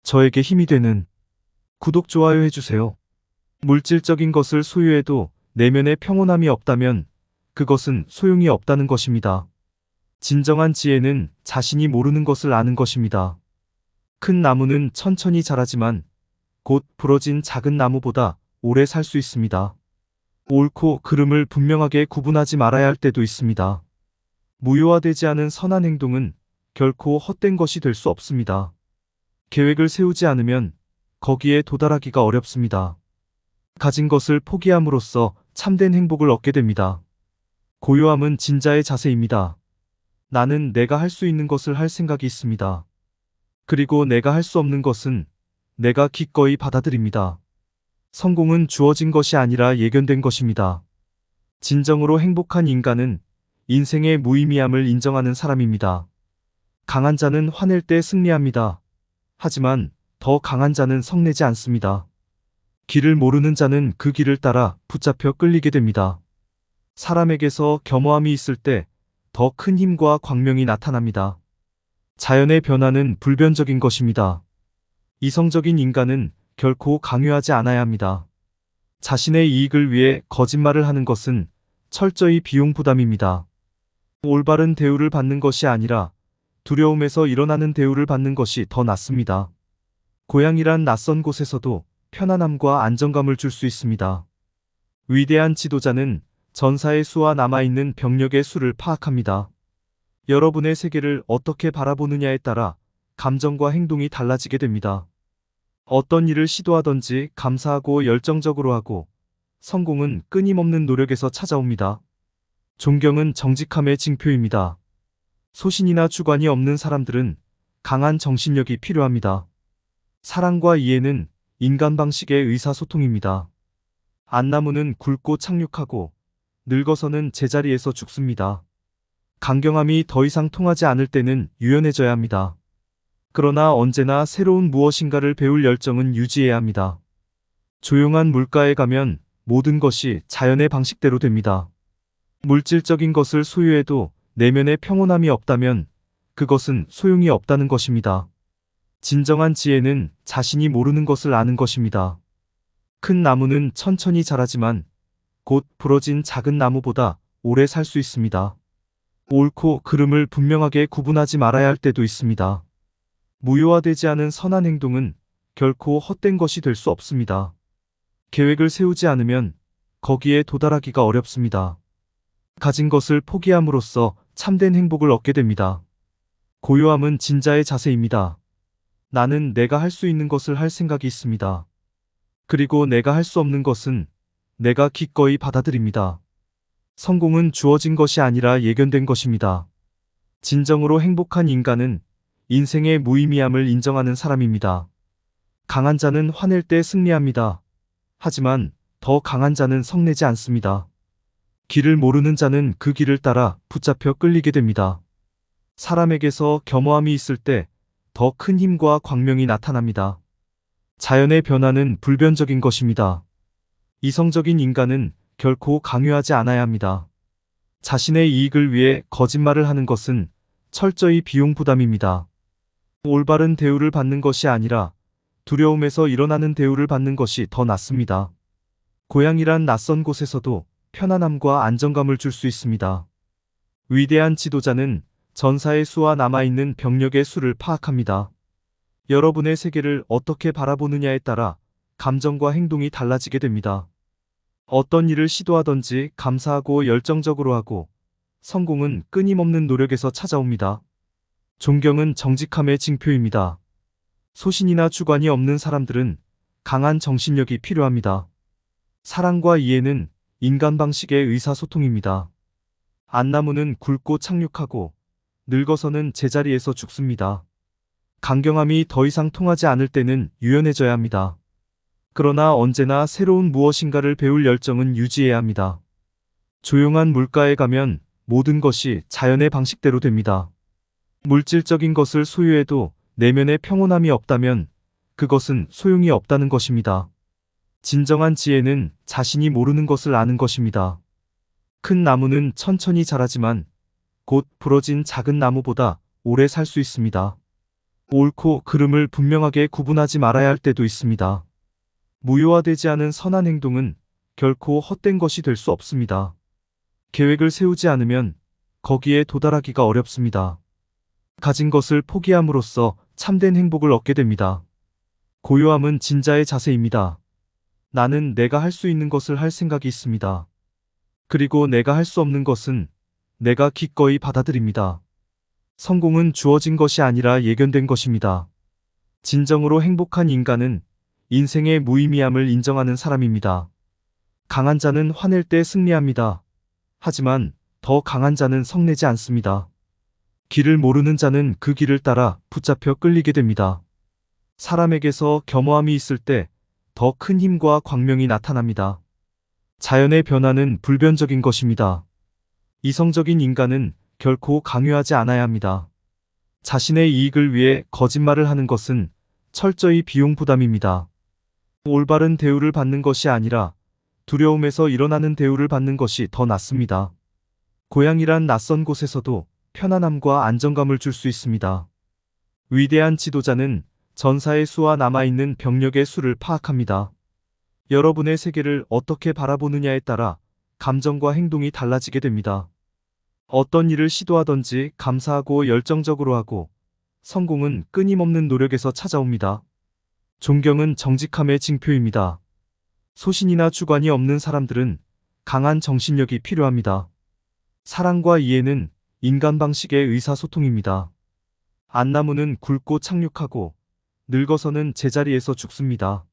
저에게 힘이 되는 구독, 좋아요 해주세요. 물질적인 것을 소유해도 내면의 평온함이 없다면 그것은 소용이 없다는 것입니다. 진정한 지혜는 자신이 모르는 것을 아는 것입니다. 큰 나무는 천천히 자라지만 곧 부러진 작은 나무보다 오래 살 수 있습니다. 옳고 그름을 분명하게 구분하지 말아야 할 때도 있습니다. 무효화되지 않은 선한 행동은 결코 헛된 것이 될 수 없습니다. 계획을 세우지 않으면 거기에 도달하기가 어렵습니다. 가진 것을 포기함으로써 참된 행복을 얻게 됩니다. 고요함은 진자의 자세입니다. 나는 내가 할 수 있는 것을 할 생각이 있습니다. 그리고 내가 할 수 없는 것은 내가 기꺼이 받아들입니다. 성공은 주어진 것이 아니라 예견된 것입니다. 진정으로 행복한 인간은 인생의 무의미함을 인정하는 사람입니다. 강한 자는 화낼 때 승리합니다. 하지만 더 강한 자는 성내지 않습니다. 길을 모르는 자는 그 길을 따라 붙잡혀 끌리게 됩니다. 사람에게서 겸허함이 있을 때 더 큰 힘과 광명이 나타납니다. 자연의 변화는 불변적인 것입니다. 이성적인 인간은 결코 강요하지 않아야 합니다. 자신의 이익을 위해 거짓말을 하는 것은 철저히 비용 부담입니다. 올바른 대우를 받는 것이 아니라 두려움에서 일어나는 대우를 받는 것이 더 낫습니다. 고향이란 낯선 곳에서도 편안함과 안정감을 줄 수 있습니다. 위대한 지도자는 전사의 수와 남아있는 병력의 수를 파악합니다. 여러분의 세계를 어떻게 바라보느냐에 따라 감정과 행동이 달라지게 됩니다. 어떤 일을 시도하든지 감사하고 열정적으로 하고, 성공은 끊임없는 노력에서 찾아옵니다. 존경은 정직함의 징표입니다. 소신이나 주관이 없는 사람들은 강한 정신력이 필요합니다. 사랑과 이해는 인간 방식의 의사소통입니다. 안나무는 굵고 착륙하고 늙어서는 제자리에서 죽습니다. 강경함이 더 이상 통하지 않을 때는 유연해져야 합니다. 그러나 언제나 새로운 무엇인가를 배울 열정은 유지해야 합니다. 조용한 물가에 가면 모든 것이 자연의 방식대로 됩니다. 물질적인 것을 소유해도 내면의 평온함이 없다면 그것은 소용이 없다는 것입니다. 진정한 지혜는 자신이 모르는 것을 아는 것입니다. 큰 나무는 천천히 자라지만 곧 부러진 작은 나무보다 오래 살 수 있습니다. 옳고 그름을 분명하게 구분하지 말아야 할 때도 있습니다. 무효화되지 않은 선한 행동은 결코 헛된 것이 될 수 없습니다. 계획을 세우지 않으면 거기에 도달하기가 어렵습니다. 가진 것을 포기함으로써 참된 행복을 얻게 됩니다. 고요함은 진자의 자세입니다. 나는 내가 할 수 있는 것을 할 생각이 있습니다. 그리고 내가 할 수 없는 것은 내가 기꺼이 받아들입니다. 성공은 주어진 것이 아니라 예견된 것입니다. 진정으로 행복한 인간은 인생의 무의미함을 인정하는 사람입니다. 강한 자는 화낼 때 승리합니다. 하지만 더 강한 자는 성내지 않습니다. 길을 모르는 자는 그 길을 따라 붙잡혀 끌리게 됩니다. 사람에게서 겸허함이 있을 때 더 큰 힘과 광명이 나타납니다. 자연의 변화는 불변적인 것입니다. 이성적인 인간은 결코 강요하지 않아야 합니다. 자신의 이익을 위해 거짓말을 하는 것은 철저히 비용 부담입니다. 올바른 대우를 받는 것이 아니라 두려움에서 일어나는 대우를 받는 것이 더 낫습니다. 고향이란 낯선 곳에서도 편안함과 안정감을 줄 수 있습니다. 위대한 지도자는 전사의 수와 남아있는 병력의 수를 파악합니다. 여러분의 세계를 어떻게 바라보느냐에 따라 감정과 행동이 달라지게 됩니다. 어떤 일을 시도하든지 감사하고 열정적으로 하고, 성공은 끊임없는 노력에서 찾아옵니다. 존경은 정직함의 징표입니다. 소신이나 주관이 없는 사람들은 강한 정신력이 필요합니다. 사랑과 이해는 인간 방식의 의사소통입니다. 안나무는 굵고 착륙하고 늙어서는 제자리에서 죽습니다. 강경함이 더 이상 통하지 않을 때는 유연해져야 합니다. 그러나 언제나 새로운 무엇인가를 배울 열정은 유지해야 합니다. 조용한 물가에 가면 모든 것이 자연의 방식대로 됩니다. 물질적인 것을 소유해도 내면의 평온함이 없다면 그것은 소용이 없다는 것입니다. 진정한 지혜는 자신이 모르는 것을 아는 것입니다. 큰 나무는 천천히 자라지만 곧 부러진 작은 나무보다 오래 살 수 있습니다. 옳고 그름을 분명하게 구분하지 말아야 할 때도 있습니다. 무효화되지 않은 선한 행동은 결코 헛된 것이 될 수 없습니다. 계획을 세우지 않으면 거기에 도달하기가 어렵습니다. 가진 것을 포기함으로써 참된 행복을 얻게 됩니다. 고요함은 진자의 자세입니다. 나는 내가 할 수 있는 것을 할 생각이 있습니다. 그리고 내가 할 수 없는 것은 내가 기꺼이 받아들입니다. 성공은 주어진 것이 아니라 예견된 것입니다. 진정으로 행복한 인간은 인생의 무의미함을 인정하는 사람입니다. 강한 자는 화낼 때 승리합니다. 하지만 더 강한 자는 성내지 않습니다. 길을 모르는 자는 그 길을 따라 붙잡혀 끌리게 됩니다. 사람에게서 겸허함이 있을 때 더 큰 힘과 광명이 나타납니다. 자연의 변화는 불변적인 것입니다. 이성적인 인간은 결코 강요하지 않아야 합니다. 자신의 이익을 위해 거짓말을 하는 것은 철저히 비용 부담입니다. 올바른 대우를 받는 것이 아니라 두려움에서 일어나는 대우를 받는 것이 더 낫습니다. 고향이란 낯선 곳에서도 편안함과 안정감을 줄 수 있습니다. 위대한 지도자는 전사의 수와 남아있는 병력의 수를 파악합니다. 여러분의 세계를 어떻게 바라보느냐에 따라 감정과 행동이 달라지게 됩니다. 어떤 일을 시도하든지 감사하고 열정적으로 하고, 성공은 끊임없는 노력에서 찾아옵니다. 존경은 정직함의 징표입니다. 소신이나 주관이 없는 사람들은 강한 정신력이 필요합니다. 사랑과 이해는 인간 방식의 의사소통입니다. 안나무는 굵고 착륙하고 늙어서는 제자리에서 죽습니다.